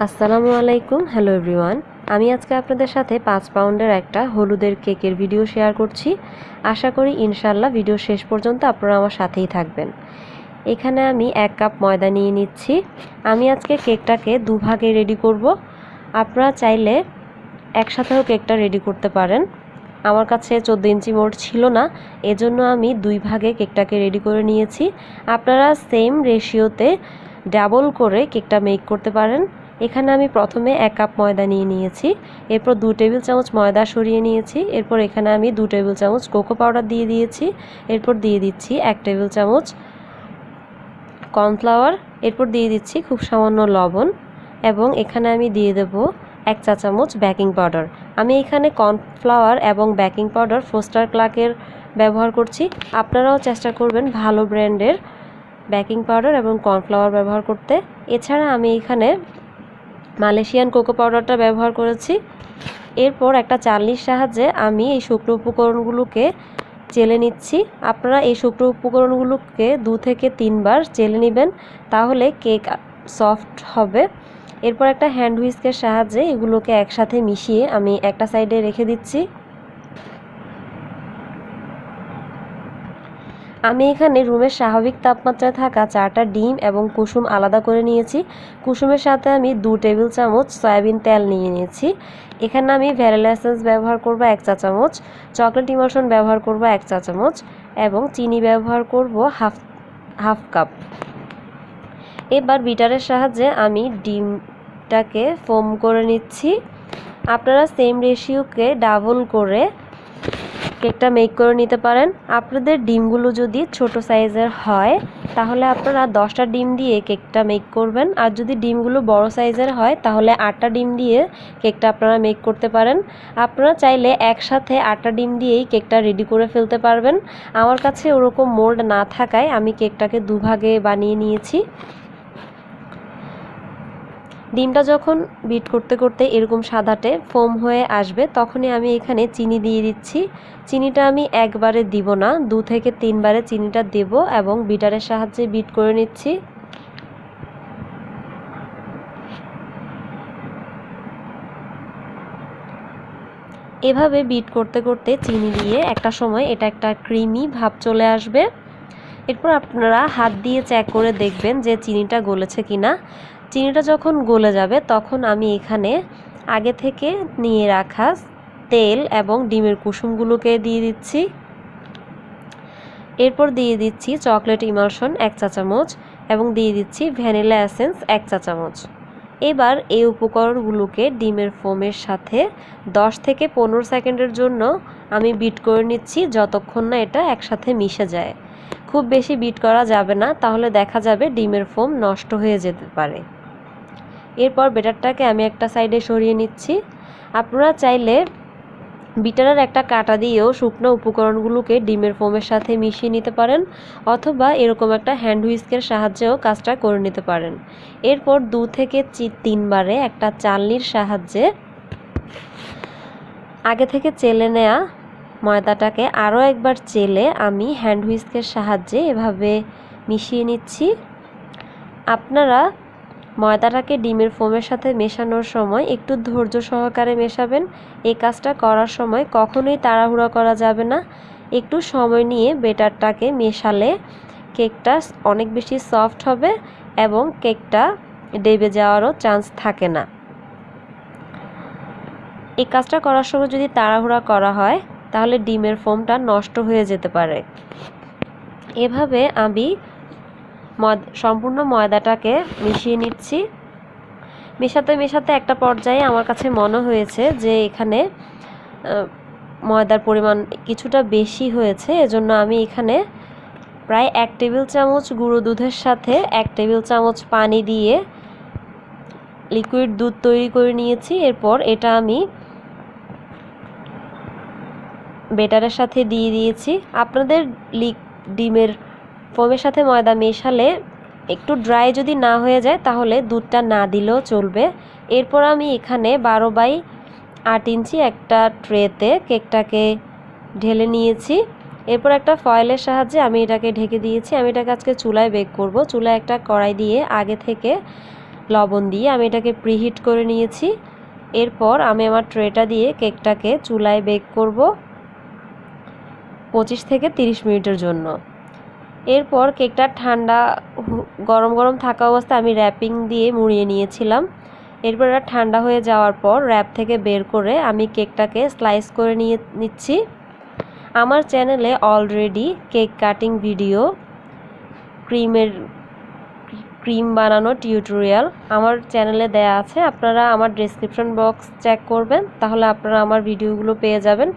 আসসালামু আলাইকুম। Hello everyone. আমি আজকে আপনাদের সাথে 5 পাউন্ডের একটা হলুদের কেকের ভিডিও শেয়ার করছি। আশা করি ইনশাআল্লাহ ভিডিও শেষ পর্যন্ত আপনারা আমার সাথেই থাকবেন। এখানে আমি 1 কাপ ময়দা নিয়ে নিচ্ছি। আমি আজকে কেকটাকে দুভাগে রেডি করব। আপনারা চাইলে একসাথেও কেকটা রেডি করতে পারেন। আমার কাছে 14 ইঞ্চি মোল্ড ছিল না, এজন্য আমি 2 ভাগে কেকটাকে রেডি করে নিয়েছি। আপনারা সেম রেশিওতে ডাবল করে কেকটা মেক করতে পারেন। এখানে আমি প্রথমে 1 কাপ ময়দা নিয়ে নিয়েছি, এরপর 2 টেবিল চামচ ময়দা সরিয়ে নিয়েছি, এরপর এখানে আমি 2 টেবিল চামচ কোকো পাউডার দিয়ে দিয়েছি, এরপর দিয়ে দিচ্ছি 1 টেবিল চামচ কর্নফ্লাওয়ার, এরপর দিয়ে দিচ্ছি খুব সামান্য লবণ এবং এখানে আমি দিয়ে দেব 1 চা চামচ বেকিং পাউডার। আমি এখানে কর্নফ্লাওয়ার এবং বেকিং পাউডার ফোস্টার ক্লার্কের ব্যবহার করছি। আপনারাও চেষ্টা করবেন ভালো ব্র্যান্ডের বেকিং পাউডার এবং কর্নফ্লাওয়ার ব্যবহার করতে। এছাড়া আমি এখানে মালয়েশিয়ান কোকো পাউডারটা ব্যবহার করেছি। এরপর একটা চালনির সাহায্যে আমি এই শুকনো উপকরণগুলোকে চেলে নিচ্ছি। আপনারা এই শুকনো উপকরণগুলোকে 2 থেকে 3 বার চেলে নেবেন, তাহলে কেক সফট হবে। এরপর একটা হ্যান্ড হুইস্কের সাহায্যে এগুলোকে একসাথে মিশিয়ে আমি একটা সাইডে রেখে দিচ্ছি। আমি এখানে রুমের স্বাভাবিক তাপমাত্রায় থাকা 4টা ডিম এবং কুসুম আলাদা করে নিয়েছি। কুসুমের সাথে আমি 2 টেবিল চামচ সয়াবিন তেল নিয়ে নিয়েছি। এখানে আমি ভ্যানিলা এসেন্স ব্যবহার করব 1 চা চামচ, চকলেট ইমালশন ব্যবহার করব 1 চা চামচ এবং চিনি ব্যবহার করব হাফ কাপ। এবার বিটারের সাহায্যে আমি ডিমটাকে ফোম করে নিচ্ছি। আপনারা সেম রেশিওকে ডাবল করে কেকটা মেক করে নিতে পারেন। আপনাদের ডিমগুলো যদি ছোট সাইজের হয় তাহলে আপনারা 10টা ডিম দিয়ে কেকটা মেক করবেন, আর যদি ডিমগুলো বড় সাইজের হয় তাহলে 8টা ডিম দিয়ে কেকটা আপনারা মেক করতে পারেন। আপনারা চাইলে একসাথে 8টা ডিম দিয়েই কেকটা রেডি করে ফেলতে পারবেন। আমার কাছে ওরকম মোল্ড না থাকায় আমি কেকটাকে দুভাগে বানিয়ে নিয়েছি। ডিমটা যখন বিট করতে করতে এরকম সাদাটে ফোম হয়ে আসবে তখনই আমি এখানে চিনি দিয়ে দিচ্ছি। চিনিটা আমি একবারে দিব না, 2 থেকে 3 বারে চিনিটা দেব এবং বিটারের সাহায্যে বিট করে নিচ্ছি। এভাবে বিট করতে করতে চিনি দিয়ে একটা সময় এটা একটা ক্রিমি ভাব চলে আসবে। এরপর আপনারা হাত দিয়ে চেক করে দেখবেন যে চিনিটা গলেছে কিনা। চিনিটা যখন গলে যাবে তখন আমি এখানে আগে থেকে নিয়ে রাখা তেল এবং ডিমের কুসুমগুলোকে দিয়ে দিচ্ছি। এরপর দিয়ে দিচ্ছি চকলেট ইমালশন 1 চা চামচ এবং দিয়ে দিচ্ছি ভ্যানিলা এসেন্স 1 চা চামচ। এবার এই উপকরণগুলোকে ডিমের ফোমের সাথে 10 থেকে 15 সেকেন্ডের জন্য আমি বিট করে নিচ্ছি, যতক্ষণ না এটা একসাথে মিশে যায়। খুব বেশি বিট করা যাবে না, তাহলে দেখা যাবে ডিমের ফোম নষ্ট হয়ে যেতে পারে। এরপর ব্যাটারটাকে আমি একটা সাইডে সরিয়ে নিচ্ছি। আপনারা চাইলে বিটারের একটা কাঁটা দিয়েও শুকনো উপকরণগুলোকে ডিমের ফোমের সাথে মিশিয়ে নিতে পারেন, অথবা এরকম একটা হ্যান্ড হুইস্কের সাহায্যেও কাজটা করে নিতে পারেন। এরপর 2 থেকে 3 বারে একটা চালনির সাহায্যে আগে থেকে চেলে নেওয়া ময়দাটাকে আরও একবার চেলে আমি হ্যান্ড হুইস্কের সাহায্যে এভাবে মিশিয়ে নিচ্ছি। আপনারা ময়দাটাকে ডিমের ফোমের সাথে মেশানোর সময় একটু ধৈর্য সহকারে মেশাবেন। এই কাজটা করার সময় কখনোই তাড়াহুড়া করা যাবে না। একটু সময় নিয়ে ব্যাটারটাকে মেশালে কেকটা অনেক বেশি সফট হবে এবং কেকটা ডেবে যাওয়ারও চান্স থাকে না। এই কাজটা করার সময় যদি তাড়াহুড়া করা হয় তাহলে ডিমের ফোমটা নষ্ট হয়ে যেতে পারে। এভাবে আমি সম্পূর্ণ ময়দাটাকে মিশিয়ে নিচ্ছি। মেশাতে মেশাতে একটা পর্যায়ে আমার কাছে মনে হয়েছে যে এখানে ময়দার পরিমাণ কিছুটা বেশি হয়েছে, এজন্য আমি এখানে প্রায় 1 টেবিল চামচ গুঁড়ো দুধের সাথে 1 টেবিল চামচ পানি দিয়ে লিকুইড দুধ তৈরি করে নিয়েছি। এরপর এটা আমি ব্যাটারের সাথে দিয়ে দিয়েছি। আপনাদের ডিমের ফোমের সাথে ময়দা মেশালে একটু ড্রাই যদি না হয়ে যায় তাহলে দুধটা না দিলেও চলবে। এরপর আমি এখানে 12/8 ইঞ্চি একটা ট্রেতে কেকটাকে ঢেলে নিয়েছি। এরপর একটা ফয়েলের সাহায্যে আমি এটাকে ঢেকে দিয়েছি। আমি এটাকে আজকে চুলায় বেক করব। চুলায় একটা কড়াই দিয়ে আগে থেকে লবণ দিয়ে আমি এটাকে প্রিহিট করে নিয়েছি। এরপর আমি আমার ট্রেটা দিয়ে কেকটাকে চুলায় বেক করব 25 থেকে 30 মিনিটের জন্য। এরপর কেকটা ঠান্ডা গরম গরম থাকা অবস্থায় আমি র্যাপিং দিয়ে মুড়িয়ে নিয়েছিলাম। এরপর এটা ঠান্ডা হয়ে যাওয়ার পর র্যাপ থেকে বের করে আমি কেকটাকে স্লাইস করে নিচ্ছি। আমার চ্যানেলে already cake cutting video, cream বানানোর টিউটোরিয়াল আমার চ্যানেলে দেয়া আছে। আপনারা আমার ডেসক্রিপশন বক্স চেক করবেন, তাহলে আপনারা আমার ভিডিওগুলো পেয়ে যাবেন।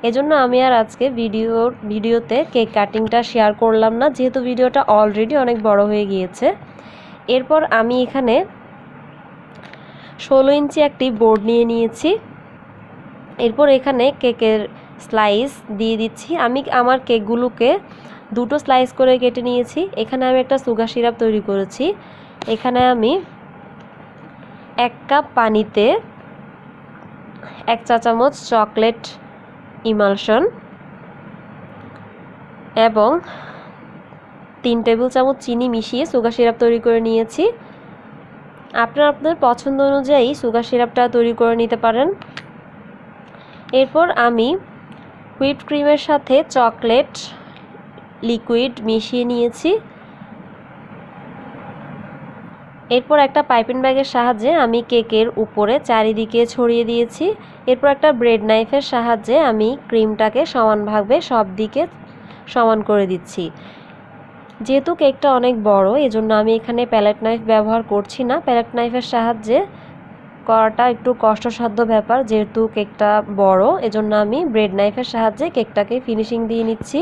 এজন্য আমি আর আজকে ভিডিওতে কেক কাটিংটা শেয়ার করলাম না, যেহেতু ভিডিওটা অলরেডি অনেক বড় হয়ে গিয়েছে। এরপর আমি এখানে 16 ইঞ্চি একটি বোর্ড নিয়ে নিয়েছি। এরপর এখানে কেকের স্লাইস দিয়ে দিচ্ছি। আমি আমার কেকগুলোকে দুটো স্লাইস করে কেটে নিয়েছি। এখানে আমি একটা সুগার সিরাপ তৈরি করেছি। এখানে আমি 1 কাপ পানিতে 1 চা চামচ চকলেট ইমালশন এবং 3 টেবিল চামচ চিনি মিশিয়ে সুগার সিরাপ তৈরি করে নিয়েছি। আপনারা আপনাদের পছন্দ অনুযায়ী সুগার সিরাপটা তৈরি করে নিতে পারেন। এরপর আমি হুইপ ক্রিমের সাথে চকলেট লিকুইড মিশিয়ে নিয়েছি। এরপর একটা পাইপিং ব্যাগের সাহায্যে আমি কেকের উপরে চারিদিকে ছড়িয়ে দিয়েছি। এরপর একটা ব্রেড নাইফের সাহায্যে আমি ক্রিমটাকে সমানভাবে সব দিকে সমান করে দিচ্ছি। যেহেতু কেকটা অনেক বড়, এজন্য আমি এখানে প্যালেট নাইফ ব্যবহার করছি না। প্যালেট নাইফের সাহায্যে করাটা একটু কষ্টসাধ্য ব্যাপার, যেহেতু কেকটা বড়, এজন্য আমি ব্রেড নাইফের সাহায্যে কেকটাকে ফিনিশিং দিয়ে নিচ্ছি।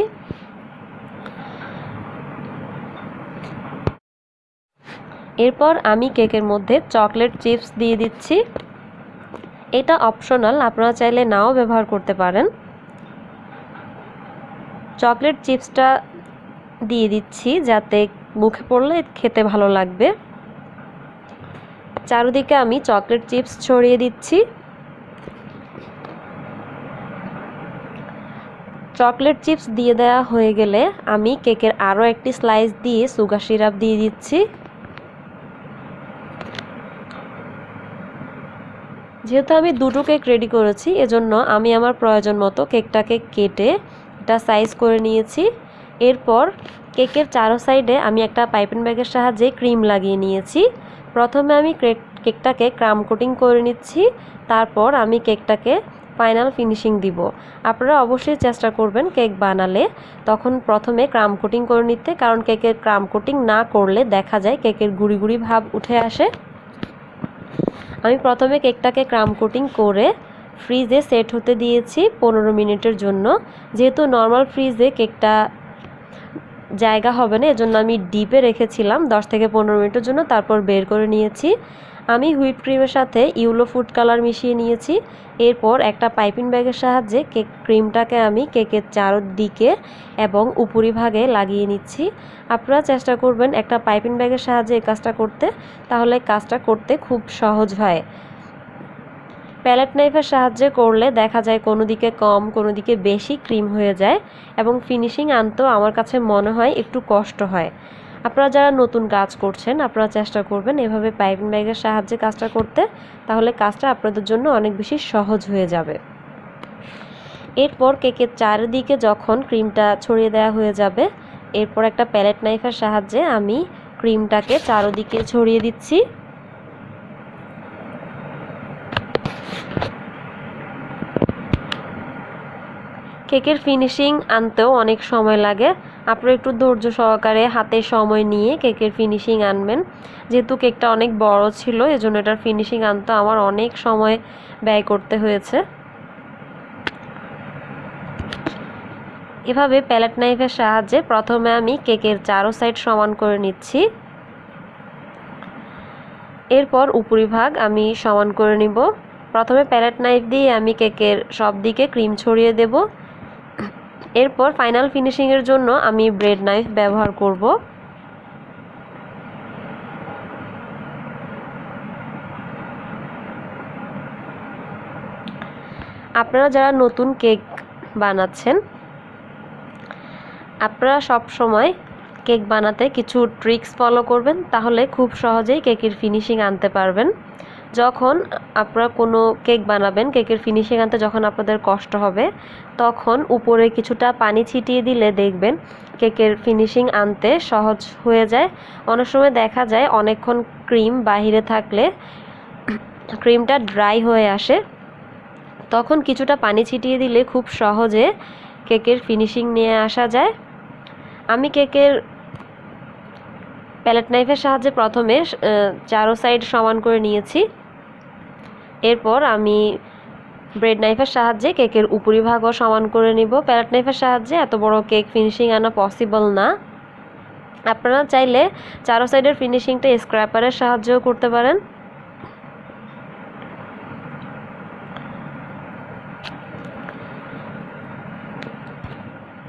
এরপর আমি কেকের মধ্যে চকলেট চিপস দিয়ে দিচ্ছি। এটা অপশনাল, আপনারা চাইলে নাও ব্যবহার করতে পারেন। চকলেট চিপসটা দিয়ে দিচ্ছি যাতে মুখে পড়লে খেতে ভালো লাগবে। চারদিকে আমি চকলেট চিপস ছড়িয়ে দিচ্ছি। চকলেট চিপস দিয়ে দেওয়া হয়ে গেলে আমি কেকের আরও একটি স্লাইস দিয়ে সুগার সিরাপ দিয়ে দিচ্ছি। যেহেতু আমি দুটো কেক রেডি করেছি, এজন্য আমি আমার প্রয়োজন মতো কেকটাকে কেটে এটা সাইজ করে নিয়েছি। এরপর কেকের চারো সাইডে আমি একটা পাইপিং ব্যাগের সাহায্যে ক্রিম লাগিয়ে নিয়েছি। প্রথমে আমি কেকটাকে ক্রাম কোটিং করে নিচ্ছি, তারপর আমি কেকটাকে ফাইনাল ফিনিশিং দিব। আপনারা অবশ্যই চেষ্টা করবেন কেক বানালে তখন প্রথমে ক্রাম কোটিং করে নিতে, কারণ কেকের ক্রাম কোটিং না করলে দেখা যায় কেকের গুঁড়ি গুঁড়ি ভাব উঠে আসে। আমি প্রথমে কেকটাকে ক্রাম কোটিং করে ফ্রিজে সেট হতে দিয়েছি 15 মিনিটের জন্য। যেহেতু নর্মাল ফ্রিজে কেকটা জায়গা হবে না, এজন্য আমি ডিপে রেখেছিলাম 10 থেকে 15 মিনিটের জন্য, তারপর বের করে নিয়েছি। আমি হুইপ ক্রিমের সাথে ইয়েলো ফুড কালার মিশিয়ে নিয়েছি। এরপর একটা পাইপিং ব্যাগের সাহায্যে কেক ক্রিমটাকে আমি কেকের চারদিকে এবং উপরিভাগে লাগিয়ে নিচ্ছি। আপনারা চেষ্টা করবেন একটা পাইপিং ব্যাগের সাহায্যে এই কাজটা করতে, তাহলে কাজটা করতে খুব সহজ হয়। প্যালেট নাইফের সাহায্যে করলে দেখা যায় কোনো দিকে কম কোনো দিকে বেশি ক্রিম হয়ে যায় এবং ফিনিশিং আনতেও আমার কাছে মনে হয় একটু কষ্ট হয়। আপনারা যারা নতুন কাজ করছেন আপনারা চেষ্টা করবেন এভাবে পাইপিং ব্যাগের সাহায্যে কাজটা করতে, তাহলে কাজটা আপনাদের জন্য অনেক বেশি সহজ হয়ে যাবে। এরপর কেকের চারিদিকে যখন ক্রিমটা ছড়িয়ে দেওয়া হয়ে যাবে, এরপর একটা প্যালেট নাইফের সাহায্যে আমি ক্রিমটাকে চারিদিকে ছড়িয়ে দিচ্ছি। কেকের ফিনিশিং আনতেও অনেক সময় লাগে। আপনারা একটু ধৈর্য সহকারে হাতে সময় নিয়ে কেকের ফিনিশিং আনবেন। যেহেতু কেকটা অনেক বড় ছিল, এজন্য এটার ফিনিশিং আনতে আমার অনেক সময় ব্যয় করতে হয়েছে। এভাবে প্যালেট নাইফের সাহায্যে প্রথমে আমি কেকের চারো সাইড সমান করে নিচ্ছি। এরপর উপরিভাগ আমি সমান করে নিব। প্রথমে প্যালেট নাইফ দিয়ে আমি কেকের সব দিকে ক্রিম ছড়িয়ে দেব। এরপর ফাইনাল ফিনিশিংয়ের জন্য আমি ব্রেড নাইফ ব্যবহার করব। আপনারা যারা নতুন কেক বানাচ্ছেন আপনারা সব সময় কেক বানাতে কিছু ট্রিক্স ফলো করবেন, তাহলে খুব সহজেই কেকের ফিনিশিং আনতে পারবেন। যখন আপনারা কোনো কেক বানাবেন, কেকের ফিনিশিং আনতে যখন আপনাদের কষ্ট হবে, তখন উপরে কিছুটা পানি ছিটিয়ে দিলে দেখবেন কেকের ফিনিশিং আনতে সহজ হয়ে যায়। অনেক সময় দেখা যায় অনেকক্ষণ ক্রিম বাহিরে থাকলে ক্রিমটা ড্রাই হয়ে আসে, তখন কিছুটা পানি ছিটিয়ে দিলে খুব সহজে কেকের ফিনিশিং নিয়ে আসা যায়। আমি কেকের প্যালেট নাইফের সাহায্যে প্রথমে চারো সাইড সমান করে নিয়েছি। এরপর আমি ব্রেড নাইফের সাহায্যে কেকের উপরিভাগও সমান করে নিব। প্যালেট নাইফের সাহায্যে এত বড় কেক ফিনিশিং আনা পসিবল না। আপনারা চাইলে চারো সাইডের ফিনিশিংটা স্ক্র্যাপারের সাহায্যেও করতে পারেন।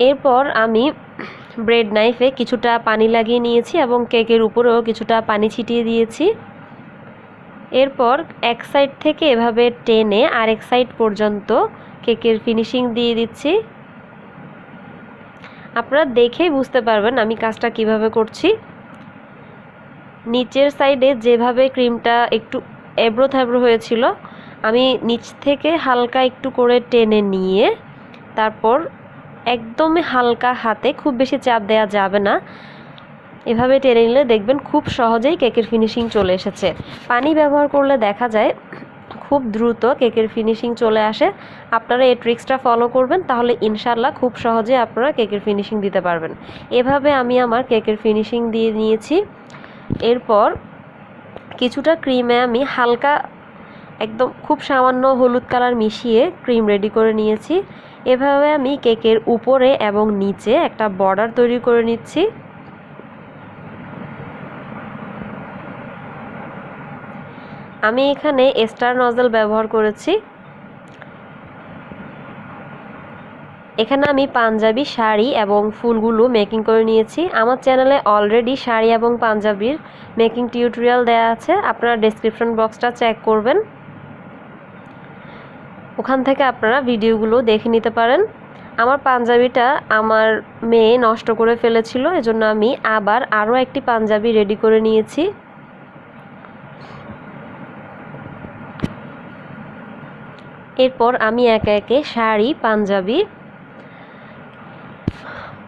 এরপর আমি ব্রেড নাইফে কিছুটা পানি লাগিয়ে নিয়েছি এবং কেকের উপরেও কিছুটা পানি ছিটিয়ে দিয়েছি। এরপর এক সাইড থেকে এভাবে টেনে আরেক সাইড পর্যন্ত কেকের ফিনিশিং দিয়ে দিচ্ছি। আপনারা দেখেই বুঝতে পারবেন আমি কাজটা কিভাবে করছি। নিচের সাইডে যেভাবে ক্রিমটা একটু এবড়ো থেবড়ো হয়েছিল, আমি নিচ থেকে হালকা একটু করে টেনে নিয়ে তারপর একদমই হালকা হাতে, খুব বেশি চাপ দেওয়া যাবে না, এভাবে টেনে নিলে দেখবেন খুব সহজেই কেকের ফিনিশিং চলে এসেছে। পানি ব্যবহার করলে দেখা যায় খুব দ্রুত কেকের ফিনিশিং চলে আসে। আপনারা এই ট্রিক্সটা ফলো করবেন, তাহলে ইনশাল্লাহ খুব সহজে আপনারা কেকের ফিনিশিং দিতে পারবেন। এভাবে আমি আমার কেকের ফিনিশিং দিয়ে নিয়েছি। এরপর কিছুটা ক্রিমে আমি হালকা একদম খুব সামান্য হলুদ কালার মিশিয়ে ক্রিম রেডি করে নিয়েছি। এভাবে আমি কেকের উপরে এবং নিচে একটা বর্ডার তৈরি করে নিচ্ছি। আমি এখানে স্টার নজল ব্যবহার করেছি। এখানে আমি পাঞ্জাবি শাড়ি এবং ফুলগুলো মেকিং করে নিয়েছি। আমার চ্যানেলে অলরেডি শাড়ি এবং পাঞ্জাবির মেকিং টিউটোরিয়াল দেওয়া আছে, আপনারা ডেসক্রিপশন বক্সটা চেক করবেন, ওখান থেকে আপনারা ভিডিওগুলো দেখে নিতে পারেন। আমার পাঞ্জাবিটা আমার মেয়ে নষ্ট করে ফেলেছিল, এজন্য আমি আবার আরও একটি পাঞ্জাবি রেডি করে নিয়েছি। এরপর আমি একে একে শাড়ি, পাঞ্জাবি,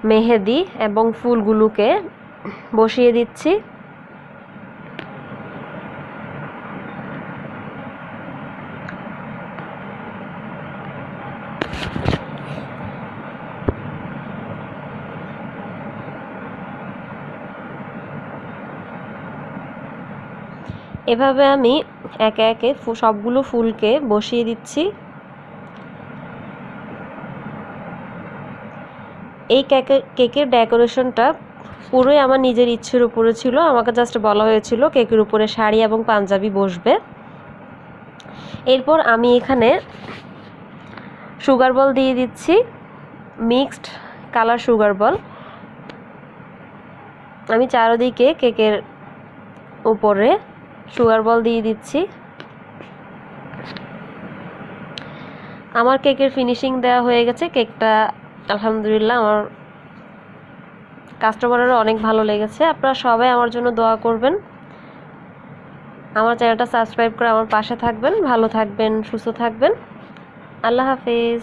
মেহেদি এবং ফুলগুলোকে বসিয়ে দিচ্ছি। এভাবে আমি একে একে সবগুলো ফুলকে বসিয়ে দিচ্ছি। এই কেকের ডেকোরেশনটা পুরোই আমার নিজের ইচ্ছের উপরে ছিল। আমাকে জাস্ট বলা হয়েছিল কেকের উপরে শাড়ি এবং পাঞ্জাবি বসবে। এরপর আমি এখানে সুগার বল দিয়ে দিচ্ছি, মিক্সড কালার সুগার বল। আমি চারদিকে কেকের উপরে সুগার বল দিয়ে দিচ্ছি। আমার কেকের ফিনিশিং দেওয়া হয়ে গেছে। কেকটা আলহামদুলিল্লাহ আমার কাস্টমারেরও অনেক ভালো লেগেছে। আপনারা সবাই আমার জন্য দোয়া করবেন, আমার চ্যানেলটা সাবস্ক্রাইব করে আমার পাশে থাকবেন। ভালো থাকবেন, সুস্থ থাকবেন। আল্লাহ হাফেজ।